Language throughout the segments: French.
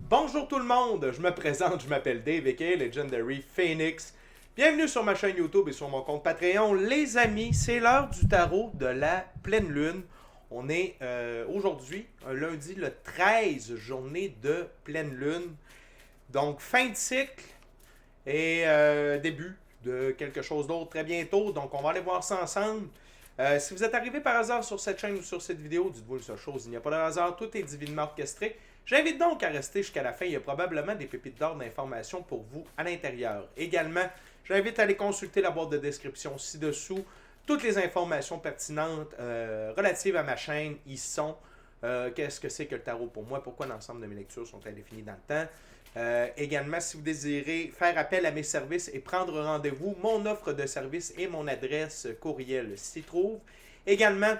Bonjour tout le monde, je me présente, je m'appelle Dave aka Legendary Phoenix. Bienvenue sur ma chaîne YouTube et sur mon compte Patreon. Les amis, c'est l'heure du tarot de la pleine lune. On est aujourd'hui, un lundi, le 13, journée de pleine lune. Donc fin de cycle et début de quelque chose d'autre très bientôt. Donc on va aller voir ça ensemble. Si vous êtes arrivé par hasard sur cette chaîne ou sur cette vidéo, dites-vous une seule chose, il n'y a pas de hasard, tout est divinement orchestré. J'invite donc à rester jusqu'à la fin, il y a probablement des pépites d'or d'informations pour vous à l'intérieur. Également, j'invite à aller consulter la boîte de description ci-dessous. Toutes les informations pertinentes relatives à ma chaîne y sont. Qu'est-ce que c'est que le tarot pour moi? Pourquoi l'ensemble de mes lectures sont indéfinies dans le temps? Également, si vous désirez faire appel à mes services et prendre rendez-vous, mon offre de service et mon adresse courriel s'y trouvent. Également,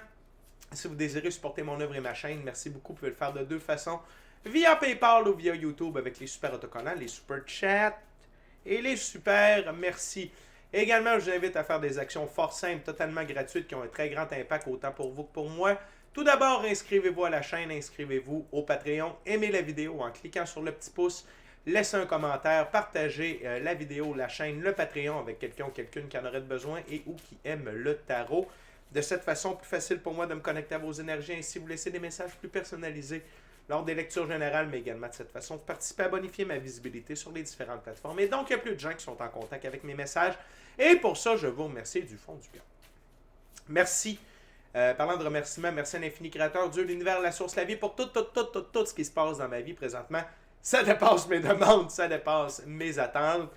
si vous désirez supporter mon œuvre et ma chaîne, merci beaucoup. Vous pouvez le faire de deux façons. Via PayPal ou via YouTube avec les super autocollants, les super chats et les super merci. Également, je vous invite à faire des actions fort simples, totalement gratuites, qui ont un très grand impact autant pour vous que pour moi. Tout d'abord, inscrivez-vous à la chaîne, inscrivez-vous au Patreon, aimez la vidéo en cliquant sur le petit pouce, laissez un commentaire, partagez la vidéo, la chaîne, le Patreon avec quelqu'un ou quelqu'une qui en aurait besoin et ou qui aime le tarot. De cette façon, plus facile pour moi de me connecter à vos énergies, ainsi vous laissez des messages plus personnalisés lors des lectures générales, mais également de cette façon, vous participez à bonifier ma visibilité sur les différentes plateformes. Et donc, il y a plus de gens qui sont en contact avec mes messages. Et pour ça, je vous remercie du fond du cœur. Merci. Parlant de remerciements, merci à l'infini créateur, Dieu, l'univers, la source, la vie, pour tout ce qui se passe dans ma vie présentement. Ça dépasse mes demandes, ça dépasse mes attentes.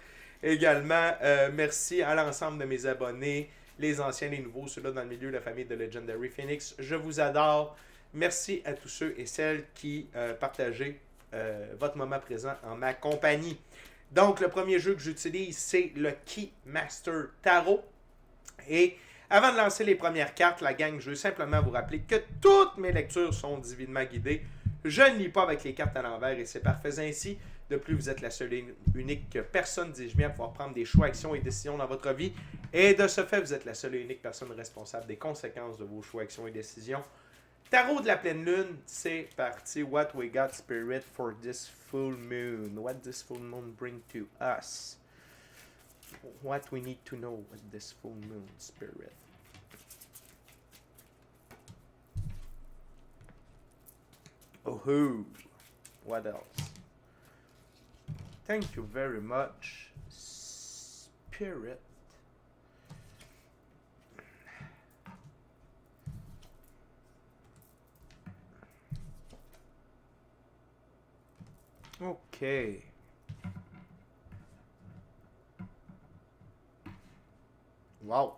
Également, merci à l'ensemble de mes abonnés, les anciens, les nouveaux, ceux-là dans le milieu de la famille de Legendary Phoenix. Je vous adore. Merci à tous ceux et celles qui partagez votre moment présent en ma compagnie. Donc, le premier jeu que j'utilise, c'est le Keymaster Tarot. Et avant de lancer les premières cartes, la gang, je veux simplement vous rappeler que toutes mes lectures sont divinement guidées. Je ne lis pas avec les cartes à l'envers et c'est parfait ainsi. De plus, vous êtes la seule et unique personne, dis-je bien, à pouvoir prendre des choix, actions et décisions dans votre vie. Et de ce fait, vous êtes la seule et unique personne responsable des conséquences de vos choix, actions et décisions. Tarot de la pleine lune, c'est parti. What we got, spirit, for this full moon? What this full moon bring to us? What we need to know with this full moon, spirit. Oh, what else? Thank you very much, spirit. OK. Wow.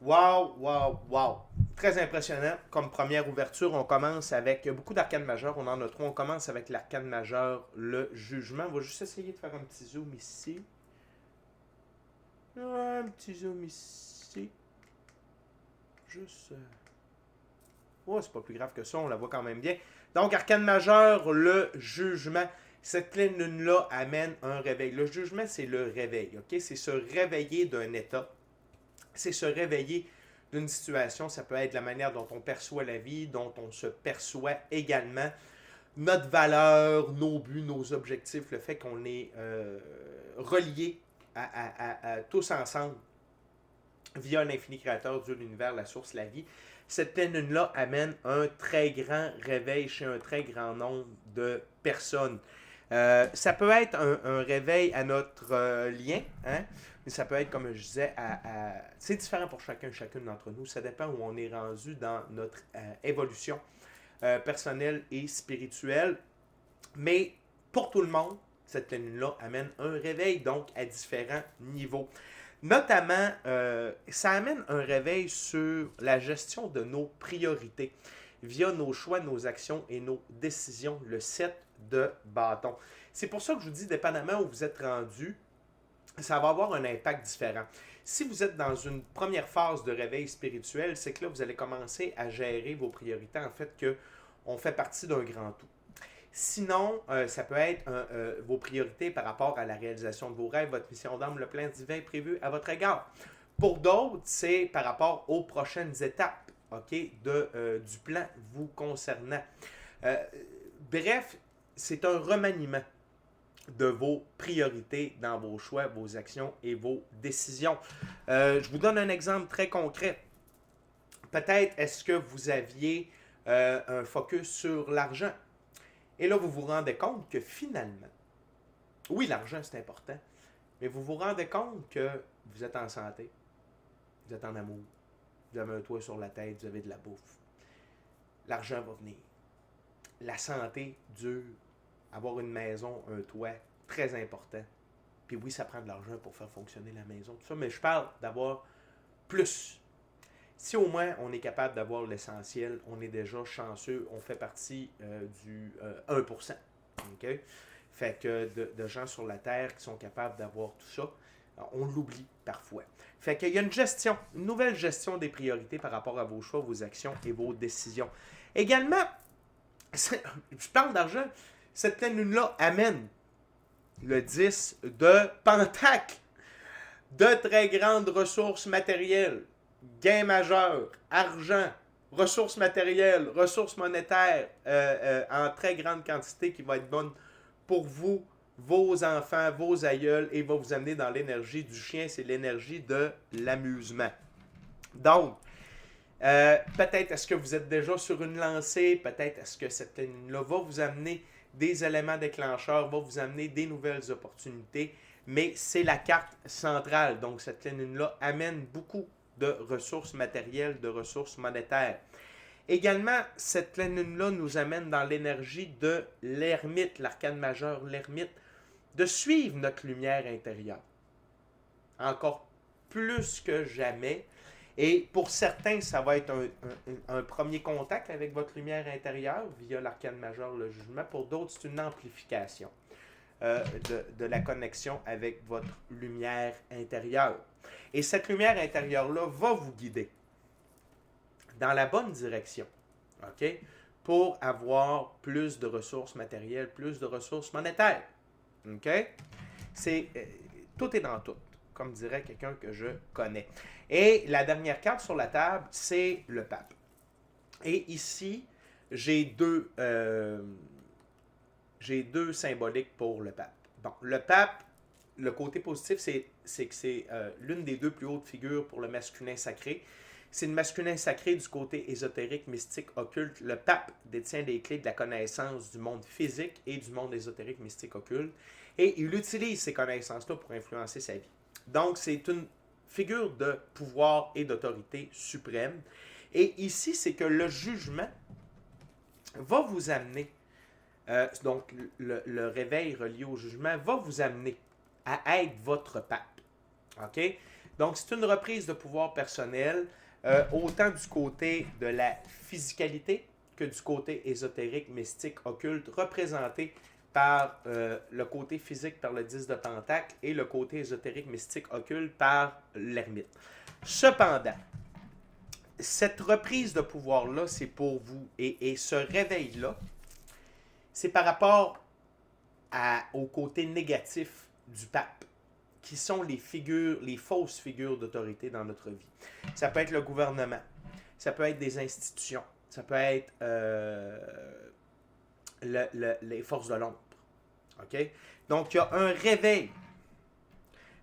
Wow, wow, wow. Très impressionnant. Comme première ouverture, on commence avec beaucoup d'arcanes majeures. On en a trois. On commence avec l'arcane majeur, le jugement. On va juste essayer de faire un petit zoom ici. Un petit zoom ici. Juste. Oh, c'est pas plus grave que ça. On la voit quand même bien. Donc, arcane majeur, le jugement. Cette pleine lune-là amène un réveil. Le jugement, c'est le réveil. Ok, c'est se réveiller d'un état. C'est se réveiller d'une situation. Ça peut être la manière dont on perçoit la vie, dont on se perçoit également. Notre valeur, nos buts, nos objectifs, le fait qu'on est reliés à tous ensemble via l'infini créateur, Dieu, l'univers, la source, la vie. Cette pleine lune-là amène un très grand réveil chez un très grand nombre de personnes. Ça peut être un réveil à notre lien, hein? Mais ça peut être, comme je disais, c'est différent pour chacun, chacune d'entre nous. Ça dépend où on est rendu dans notre évolution personnelle et spirituelle. Mais pour tout le monde, cette pleine lune-là amène un réveil, donc à différents niveaux. Notamment, ça amène un réveil sur la gestion de nos priorités via nos choix, nos actions et nos décisions, le 7 de bâton. C'est pour ça que je vous dis, dépendamment où vous êtes rendu, ça va avoir un impact différent. Si vous êtes dans une première phase de réveil spirituel, c'est que là, vous allez commencer à gérer vos priorités, en fait, qu'on fait partie d'un grand tout. Sinon, ça peut être vos priorités par rapport à la réalisation de vos rêves, votre mission d'âme, le plan divin prévu à votre égard. Pour d'autres, c'est par rapport aux prochaines étapes, OK, du plan vous concernant. Bref, c'est un remaniement de vos priorités dans vos choix, vos actions et vos décisions. Je vous donne un exemple très concret. Peut-être est-ce que vous aviez un focus sur l'argent. Et là, vous vous rendez compte que finalement, oui, l'argent c'est important, mais vous vous rendez compte que vous êtes en santé, vous êtes en amour, vous avez un toit sur la tête, vous avez de la bouffe. L'argent va venir. La santé dure. Avoir une maison, un toit, très important. Puis oui, ça prend de l'argent pour faire fonctionner la maison, tout ça, mais je parle d'avoir plus. Si au moins on est capable d'avoir l'essentiel, on est déjà chanceux, on fait partie du 1%. Okay? Fait que de gens sur la Terre qui sont capables d'avoir tout ça, on l'oublie parfois. Fait qu'il y a une nouvelle gestion des priorités par rapport à vos choix, vos actions et vos décisions. Également, je parle d'argent, cette pleine lune-là amène le 10 de Pentacle, de très grandes ressources matérielles, gains majeurs, argent, ressources matérielles, ressources monétaires en très grande quantité qui va être bonne pour vous, vos enfants, vos aïeuls et va vous amener dans l'énergie du chien, c'est l'énergie de l'amusement. Donc, peut-être est-ce que vous êtes déjà sur une lancée, peut-être est-ce que cette ligne-là va vous amener des éléments déclencheurs, va vous amener des nouvelles opportunités, mais c'est la carte centrale. Donc, cette ligne-là amène beaucoup de ressources matérielles, de ressources monétaires. Également, cette pleine lune-là nous amène dans l'énergie de l'ermite, l'arcane majeur, l'ermite, de suivre notre lumière intérieure. Encore plus que jamais. Et pour certains, ça va être un premier contact avec votre lumière intérieure via l'arcane majeur, le jugement. Pour d'autres, c'est une amplification de la connexion avec votre lumière intérieure. Et cette lumière intérieure-là va vous guider dans la bonne direction, OK? Pour avoir plus de ressources matérielles, plus de ressources monétaires, OK? Tout est dans tout, comme dirait quelqu'un que je connais. Et la dernière carte sur la table, c'est le pape. Et ici, j'ai deux symboliques pour le pape. Bon, le pape, le côté positif, c'est que c'est l'une des deux plus hautes figures pour le masculin sacré. C'est le masculin sacré du côté ésotérique, mystique, occulte. Le pape détient les clés de la connaissance du monde physique et du monde ésotérique, mystique, occulte. Et il utilise ces connaissances-là pour influencer sa vie. Donc, c'est une figure de pouvoir et d'autorité suprême. Et ici, c'est que le jugement va vous amener, donc le réveil relié au jugement va vous amener à être votre pape. OK? Donc, c'est une reprise de pouvoir personnel, autant du côté de la physicalité que du côté ésotérique, mystique, occulte, représenté par le côté physique par le 10 de Pentacle et le côté ésotérique, mystique, occulte par l'ermite. Cependant, cette reprise de pouvoir-là, c'est pour vous. Et ce réveil-là, c'est par rapport au côté négatif du pape, qui sont les figures, les fausses figures d'autorité dans notre vie. Ça peut être le gouvernement, ça peut être des institutions, ça peut être les forces de l'ombre. OK? Donc, il y a un réveil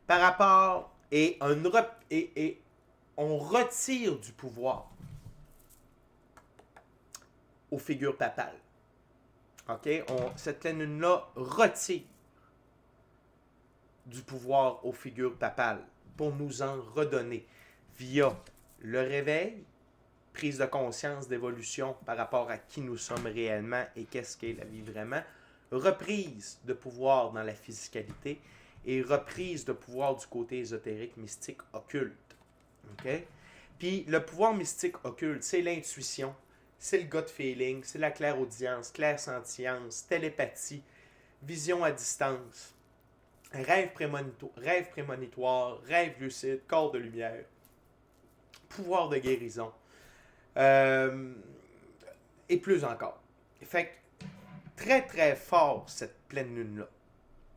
par rapport et on retire du pouvoir aux figures papales. OK? Cette pleine lune-là retire du pouvoir aux figures papales pour nous en redonner via le réveil, prise de conscience d'évolution par rapport à qui nous sommes réellement et qu'est-ce qu'est la vie vraiment, reprise de pouvoir dans la physicalité et reprise de pouvoir du côté ésotérique, mystique, occulte. OK? Puis le pouvoir mystique occulte, c'est l'intuition, c'est le gut feeling, c'est la clairaudience, clairsentience, télépathie, vision à distance, rêve prémonitoire, rêve lucide, corps de lumière, pouvoir de guérison, et plus encore. Fait que très très fort cette pleine lune-là.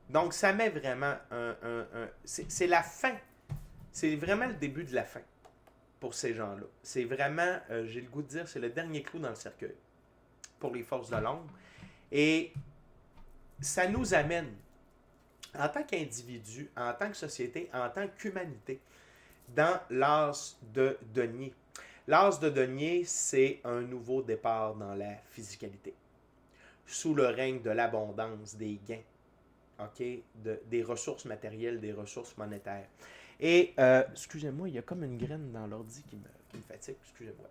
Donc ça met vraiment c'est la fin. C'est vraiment le début de la fin pour ces gens-là. C'est vraiment, j'ai le goût de dire, c'est le dernier clou dans le cercueil pour les forces de l'ombre. Et ça nous amène, en tant qu'individu, en tant que société, en tant qu'humanité, dans l'as de denier. L'as de denier, c'est un nouveau départ dans la physicalité, sous le règne de l'abondance, des gains, ok, des ressources matérielles, des ressources monétaires. Et, excusez-moi, il y a comme une graine dans l'ordi qui me fatigue, excusez-moi.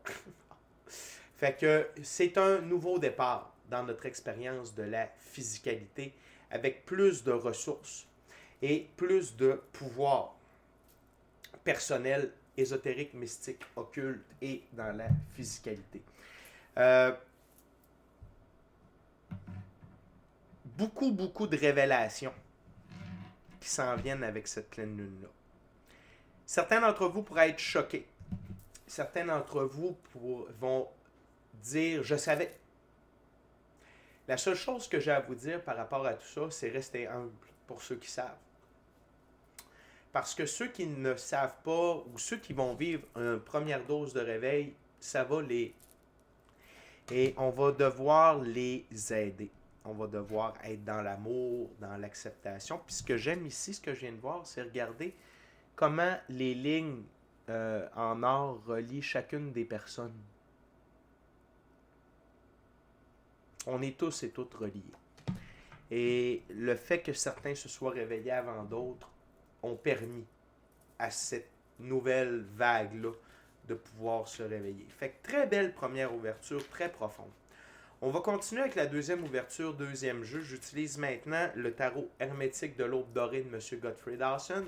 Fait que c'est un nouveau départ dans notre expérience de la physicalité avec plus de ressources et plus de pouvoir personnel, ésotérique, mystique, occulte et dans la physicalité. Euh, beaucoup de révélations qui s'en viennent avec cette pleine lune-là. Certains d'entre vous pourraient être choqués. Certains d'entre vous vont dire « je savais ». La seule chose que j'ai à vous dire par rapport à tout ça, c'est rester humble pour ceux qui savent. Parce que ceux qui ne savent pas ou ceux qui vont vivre une première dose de réveil, ça va les... Et on va devoir les aider. On va devoir être dans l'amour, dans l'acceptation. Puis ce que j'aime ici, ce que je viens de voir, c'est regarder comment les lignes en or relient chacune des personnes. On est tous et toutes reliés. Et le fait que certains se soient réveillés avant d'autres ont permis à cette nouvelle vague-là de pouvoir se réveiller. Fait que très belle première ouverture, très profonde. On va continuer avec la deuxième ouverture, deuxième jeu. J'utilise maintenant le tarot hermétique de l'aube dorée de M. Godfrey Dawson.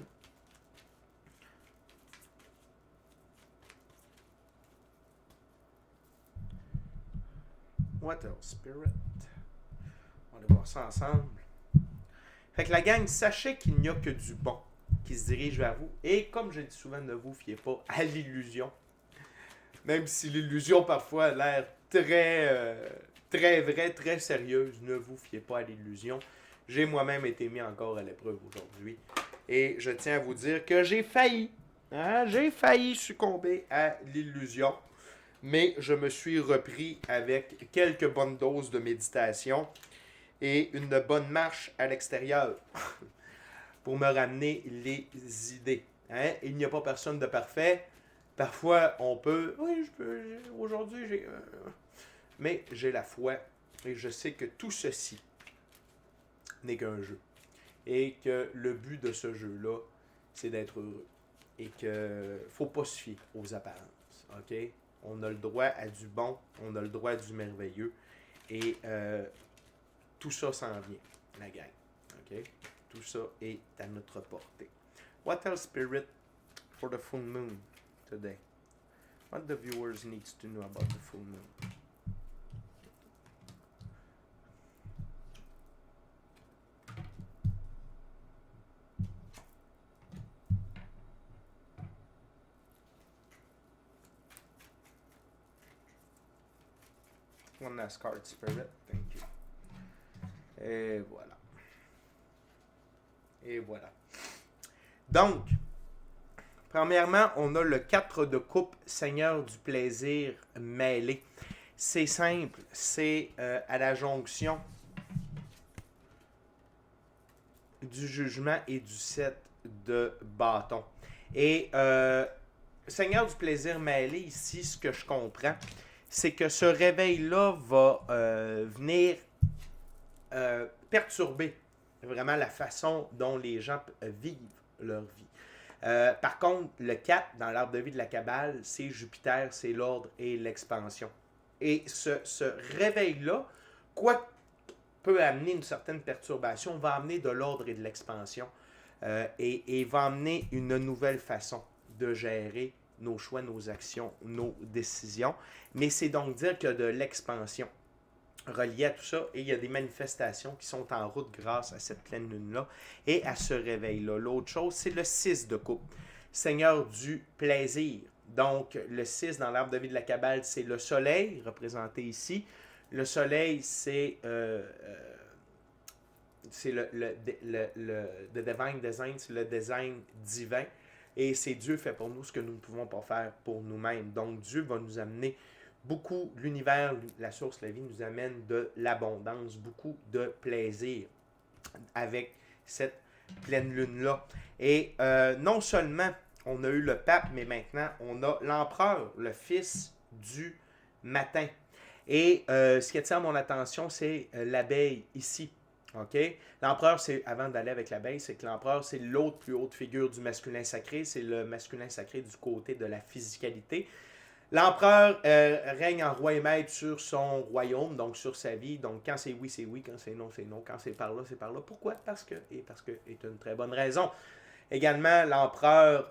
What else, Spirit? On va aller voir ça ensemble. Fait que la gang, sachez qu'il n'y a que du bon qui se dirige vers vous. Et comme je dis souvent, ne vous fiez pas à l'illusion. Même si l'illusion parfois a l'air très vraie, très sérieuse, ne vous fiez pas à l'illusion. J'ai moi-même été mis encore à l'épreuve aujourd'hui. Et je tiens à vous dire que j'ai failli. J'ai failli succomber à l'illusion. Mais je me suis repris avec quelques bonnes doses de méditation et une bonne marche à l'extérieur pour me ramener les idées. Il n'y a pas personne de parfait. Parfois, on peut... Oui, aujourd'hui, j'ai... Mais j'ai la foi et je sais que tout ceci n'est qu'un jeu. Et que le but de ce jeu-là, c'est d'être heureux. Et qu'il ne faut pas se fier aux apparences. OK? On a le droit à du bon, on a le droit à du merveilleux. Et tout ça s'en vient, la gang. OK? Tout ça est à notre portée. What else, Spirit, for the full moon today? What the viewers need to know about the full moon? One last card, Spirit. Thank you. Et voilà. Et voilà. Donc, premièrement, on a le 4 de coupe, Seigneur du plaisir mêlé. C'est simple, c'est à la jonction du jugement et du 7 de bâton. Et Seigneur du plaisir mêlé, ici, ce que je comprends, c'est que ce réveil-là va venir perturber vraiment la façon dont les gens vivent leur vie. Par contre, le 4, dans l'arbre de vie de la Kabbale, c'est Jupiter, c'est l'ordre et l'expansion. Et ce réveil-là, quoi peut amener une certaine perturbation, va amener de l'ordre et de l'expansion et va amener une nouvelle façon de gérer nos choix, nos actions, nos décisions. Mais c'est donc dire qu'il y a de l'expansion reliée à tout ça et il y a des manifestations qui sont en route grâce à cette pleine lune-là et à ce réveil-là. L'autre chose, c'est le 6 de coupe, Seigneur du plaisir. Donc, le 6 dans l'arbre de vie de la Kabbale, c'est le soleil, représenté ici. Le soleil, c'est le divine design, c'est le design divin. Et c'est Dieu fait pour nous ce que nous ne pouvons pas faire pour nous-mêmes. Donc, Dieu va nous amener beaucoup, l'univers, la source, la vie nous amène de l'abondance, beaucoup de plaisir avec cette pleine lune-là. Et non seulement on a eu le pape, mais maintenant on a l'empereur, le fils du matin. Et ce qui attire mon attention, c'est l'abeille ici. OK? L'empereur, c'est, avant d'aller avec l'abeille, c'est que l'empereur, c'est l'autre plus haute figure du masculin sacré. C'est le masculin sacré du côté de la physicalité. L'empereur règne en roi et maître sur son royaume, donc sur sa vie. Donc quand c'est oui, quand c'est non, c'est non, quand c'est par là, c'est par là. Pourquoi? Parce que est une très bonne raison. Également, l'empereur,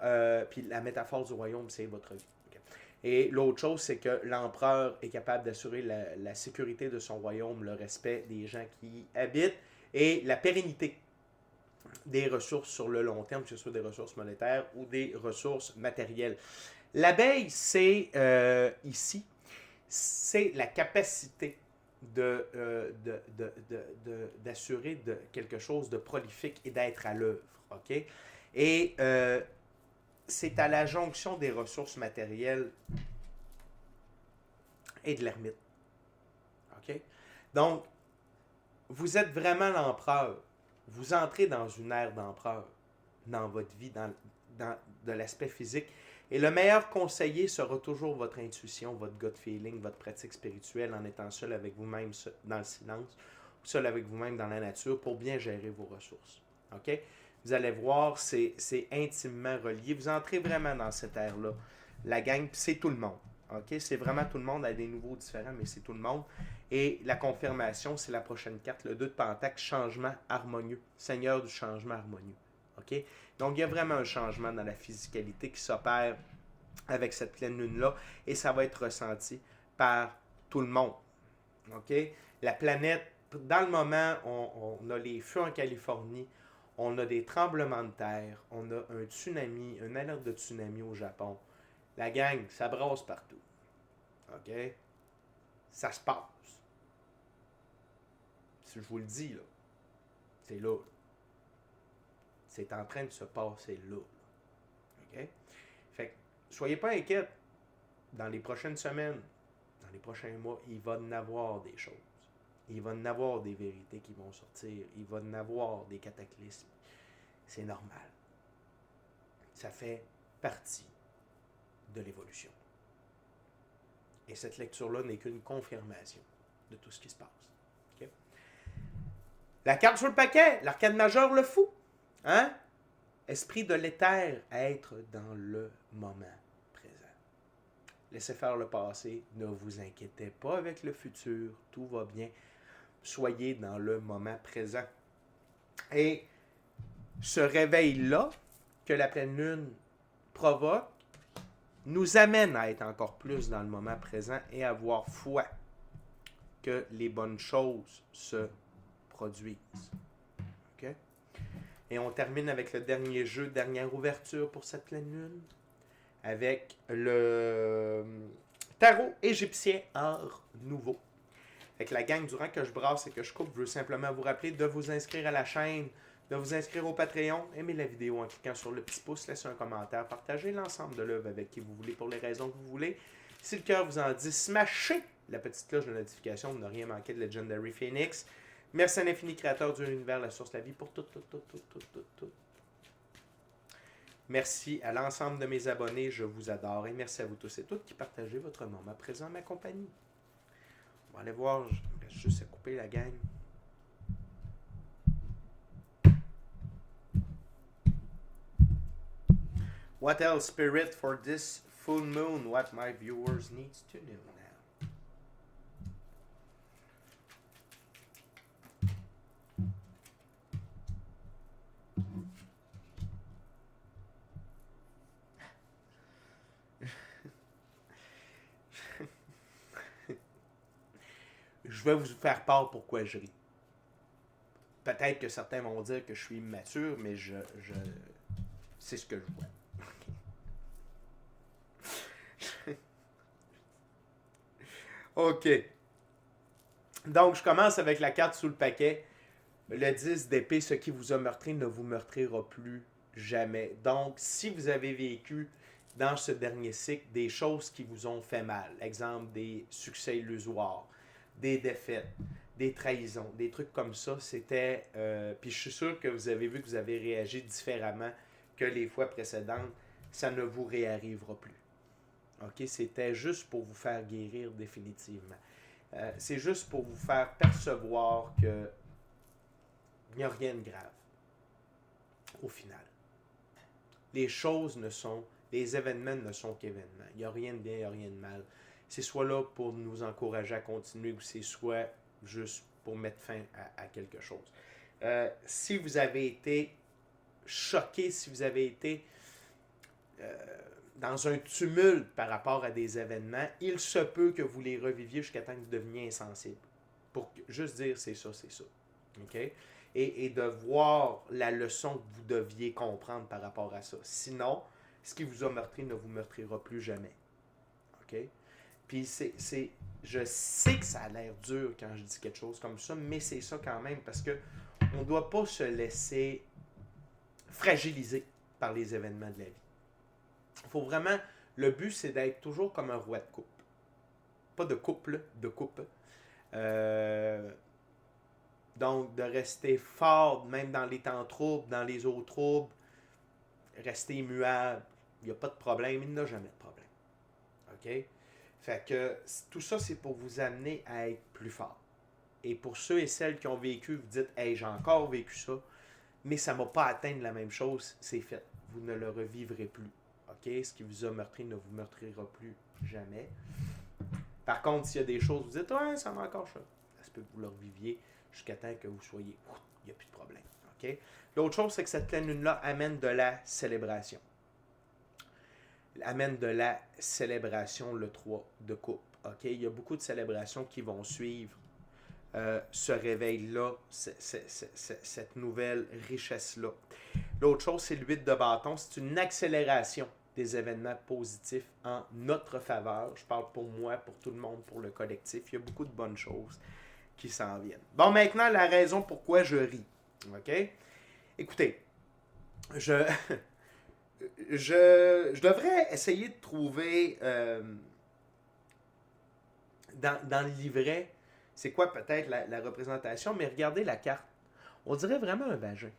puis la métaphore du royaume, c'est votre vie. Okay. Et l'autre chose, c'est que l'empereur est capable d'assurer la sécurité de son royaume, le respect des gens qui y habitent et la pérennité des ressources sur le long terme, que ce soit des ressources monétaires ou des ressources matérielles. L'abeille, c'est ici, c'est la capacité d'assurer quelque chose de prolifique et d'être à l'œuvre. Okay? Et c'est à la jonction des ressources matérielles et de l'ermite. Okay? Donc, vous êtes vraiment l'empereur. Vous entrez dans une ère d'empereur dans votre vie, de l'aspect physique. Et le meilleur conseiller sera toujours votre intuition, votre gut feeling, votre pratique spirituelle en étant seul avec vous-même dans le silence ou seul avec vous-même dans la nature pour bien gérer vos ressources. OK? Vous allez voir, c'est intimement relié. Vous entrez vraiment dans cette ère-là. La gang, c'est tout le monde. OK? C'est vraiment tout le monde à des niveaux différents, mais c'est tout le monde. Et la confirmation, c'est la prochaine carte, le 2 de Pentacle, changement harmonieux. Seigneur du changement harmonieux. OK? Donc, il y a vraiment un changement dans la physicalité qui s'opère avec cette pleine lune-là et ça va être ressenti par tout le monde. OK? La planète, dans le moment, on a les feux en Californie, on a des tremblements de terre, on a un tsunami, une alerte de tsunami au Japon. La gang, ça brasse partout. OK? Ça se passe. Si je vous le dis, là, c'est là. C'est en train de se passer là. OK? Fait que, soyez pas inquiets. Dans les prochaines semaines, dans les prochains mois, il va en avoir des choses. Il va en avoir des vérités qui vont sortir. Il va en avoir des cataclysmes. C'est normal. Ça fait partie de l'évolution. Et cette lecture-là n'est qu'une confirmation de tout ce qui se passe. Okay? La carte sur le paquet, l'arcane majeur, le fou. Hein? Esprit de l'éther, être dans le moment présent. Laissez faire le passé, ne vous inquiétez pas avec le futur, tout va bien. Soyez dans le moment présent. Et ce réveil-là que la pleine lune provoque nous amène à être encore plus dans le moment présent et à avoir foi que les bonnes choses se produisent. OK? Et on termine avec le dernier jeu, dernière ouverture pour cette pleine lune, avec le tarot égyptien Art Nouveau. Avec la gang, durant que je brasse et que je coupe, je veux simplement vous rappeler de vous inscrire à la chaîne, de vous inscrire au Patreon, aimer la vidéo en cliquant sur le petit pouce, laissez un commentaire, partagez l'ensemble de l'œuvre avec qui vous voulez pour les raisons que vous voulez. Si le cœur vous en dit, smashez la petite cloche de notification pour ne rien manquer de Legendary Phoenix. Merci à l'infini créateur de l'univers, la source de la vie, pour tout. Merci à l'ensemble de mes abonnés, je vous adore. Et merci à vous tous et toutes qui partagez votre moment présent à ma compagnie. On va aller voir, je reste juste à couper la gang. What else, Spirit, for this full moon? What my viewers need to know now. Je vais vous faire part pourquoi je ris. Peut-être que certains vont dire que je suis immature, mais c'est ce que je vois. OK. Donc, je commence avec la carte sous le paquet. Le 10 d'épée, ce qui vous a meurtri ne vous meurtrira plus jamais. Donc, si vous avez vécu dans ce dernier cycle des choses qui vous ont fait mal. Exemple, des succès illusoires, des défaites, des trahisons, des trucs comme ça. C'était... puis je suis sûr que vous avez vu que vous avez réagi différemment que les fois précédentes. Ça ne vous réarrivera plus. OK? C'était juste pour vous faire guérir définitivement. C'est juste pour vous faire percevoir que il n'y a rien de grave au final. Les choses ne sont, les événements ne sont qu'événements. Il n'y a rien de bien, il n'y a rien de mal. C'est soit là pour nous encourager à continuer ou c'est soit juste pour mettre fin à quelque chose. Si vous avez été choqué, si vous avez été dans un tumulte par rapport à des événements, il se peut que vous les reviviez jusqu'à temps que vous deveniez insensible. Pour juste dire c'est ça, c'est ça. OK? Et de voir la leçon que vous deviez comprendre par rapport à ça. Sinon, ce qui vous a meurtri ne vous meurtrira plus jamais. OK? Puis je sais que ça a l'air dur quand je dis quelque chose comme ça, mais c'est ça quand même parce que on ne doit pas se laisser fragiliser par les événements de la vie. Il faut vraiment... Le but, c'est d'être toujours comme un roi de coupe. Pas de couple, de coupe. Donc, de rester fort, même dans les temps troubles, dans les eaux troubles. Rester immuable. Il n'y a pas de problème. Il n'y a jamais de problème. OK? Fait que tout ça, c'est pour vous amener à être plus fort. Et pour ceux et celles qui ont vécu, vous dites « Hey, j'ai encore vécu ça, mais ça ne m'a pas atteint la même chose. » C'est fait. Vous ne le revivrez plus. OK? Ce qui vous a meurtri ne vous meurtrira plus jamais. Par contre, s'il y a des choses, vous dites « Ouais, ça m'a encore ça. » Ça se peut que vous le reviviez jusqu'à temps que vous soyez « Il n'y a plus de problème. » OK? L'autre chose, c'est que cette pleine lune-là amène de la célébration. Amène de la célébration, le 3 de coupe. OK? Il y a beaucoup de célébrations qui vont suivre ce réveil-là, cette nouvelle richesse-là. L'autre chose, c'est le 8 de bâton. C'est une accélération des événements positifs en notre faveur. Je parle pour moi, pour tout le monde, pour le collectif. Il y a beaucoup de bonnes choses qui s'en viennent. Bon, maintenant, la raison pourquoi je ris. OK? Écoutez, je devrais essayer de trouver dans le livret, c'est quoi peut-être la représentation, mais regardez la carte. On dirait vraiment un vagin.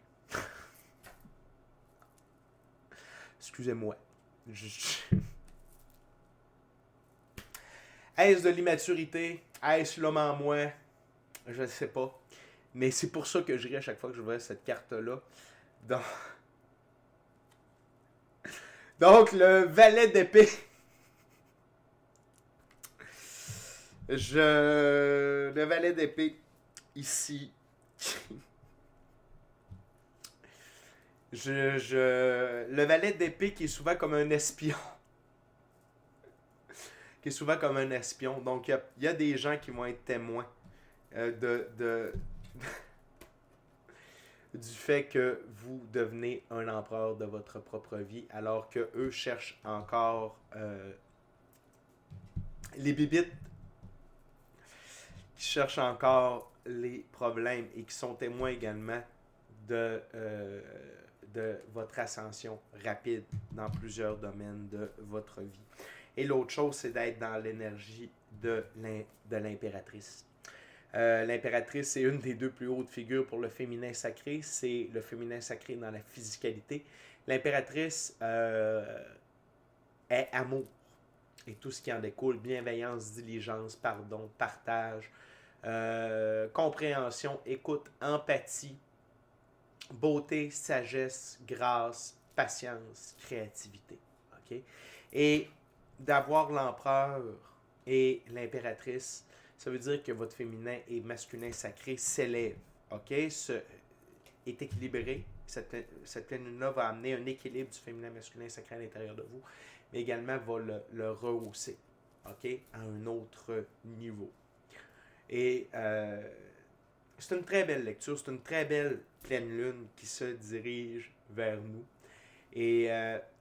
Excusez-moi. Est-ce de l'immaturité? Est-ce l'homme en moi? Je ne sais pas. Mais c'est pour ça que je ris à chaque fois que je vois cette carte-là. Donc, le valet d'épée. Le valet d'épée, ici. Le valet d'épée qui est souvent comme un espion. Qui est souvent comme un espion. Donc, il y a des gens qui vont être témoins du fait que vous devenez un empereur de votre propre vie, alors qu'eux cherchent encore les bibites, qui cherchent encore les problèmes et qui sont témoins également de votre ascension rapide dans plusieurs domaines de votre vie. Et l'autre chose, c'est d'être dans l'énergie de l'impératrice. L'impératrice, c'est une des deux plus hautes figures pour le féminin sacré. C'est le féminin sacré dans la physicalité. L'impératrice est amour et tout ce qui en découle, bienveillance, diligence, pardon, partage, compréhension, écoute, empathie, beauté, sagesse, grâce, patience, créativité. Okay? Et d'avoir l'empereur et l'impératrice, ça veut dire que votre féminin et masculin sacré s'élève. OK? Est équilibré. Cette pleine lune-là va amener un équilibre du féminin masculin sacré à l'intérieur de vous, mais également va le rehausser. OK? À un autre niveau. Et c'est une très belle lecture, c'est une très belle pleine lune qui se dirige vers nous. Et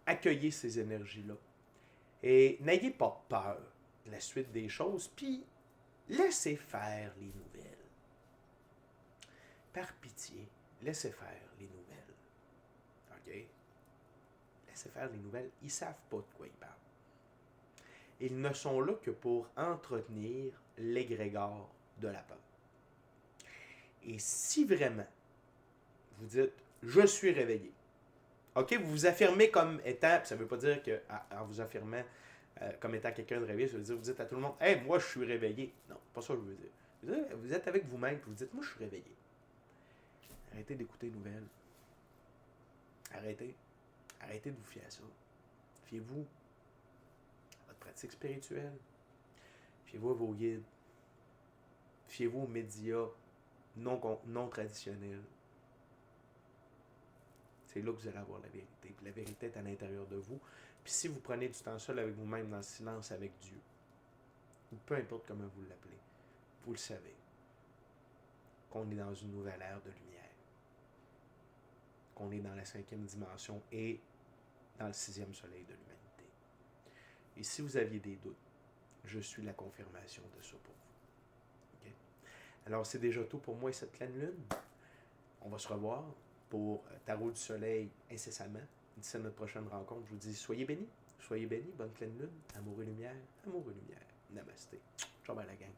accueillez ces énergies-là. Et n'ayez pas peur de la suite des choses, puis laissez faire les nouvelles. Par pitié, laissez faire les nouvelles. OK? laissez faire les nouvelles, ils savent pas de quoi ils parlent. Ils ne sont là que pour entretenir l'égrégore de la peur. Et si vraiment vous dites « je suis réveillé », ok, vous vous affirmez comme étant, ça ne veut pas dire qu'en vous affirmant comme étant quelqu'un de réveillé, ça veut dire que vous dites à tout le monde « hey, moi je suis réveillé ». Non, pas ça que je veux dire. Vous êtes avec vous-même et vous dites « moi je suis réveillé ». Arrêtez d'écouter les nouvelles. Arrêtez. Arrêtez de vous fier à ça. Fiez-vous à votre pratique spirituelle. Fiez-vous à vos guides. Fiez-vous aux médias non traditionnels. C'est là que vous allez avoir la vérité. Puis la vérité est à l'intérieur de vous. Puis si vous prenez du temps seul avec vous-même, dans le silence avec Dieu, ou peu importe comment vous l'appelez, vous le savez, qu'on est dans une nouvelle ère de lumière. Qu'on est dans la 5e dimension et dans le 6e soleil de l'humanité. Et si vous aviez des doutes, je suis la confirmation de ça pour vous. Okay? Alors, c'est déjà tout pour moi et cette pleine lune. On va se revoir pour Tarot du Soleil incessamment. D'ici à notre prochaine rencontre, je vous dis soyez bénis, bonne pleine lune, amour et lumière, Namasté. Ciao, bye la gang.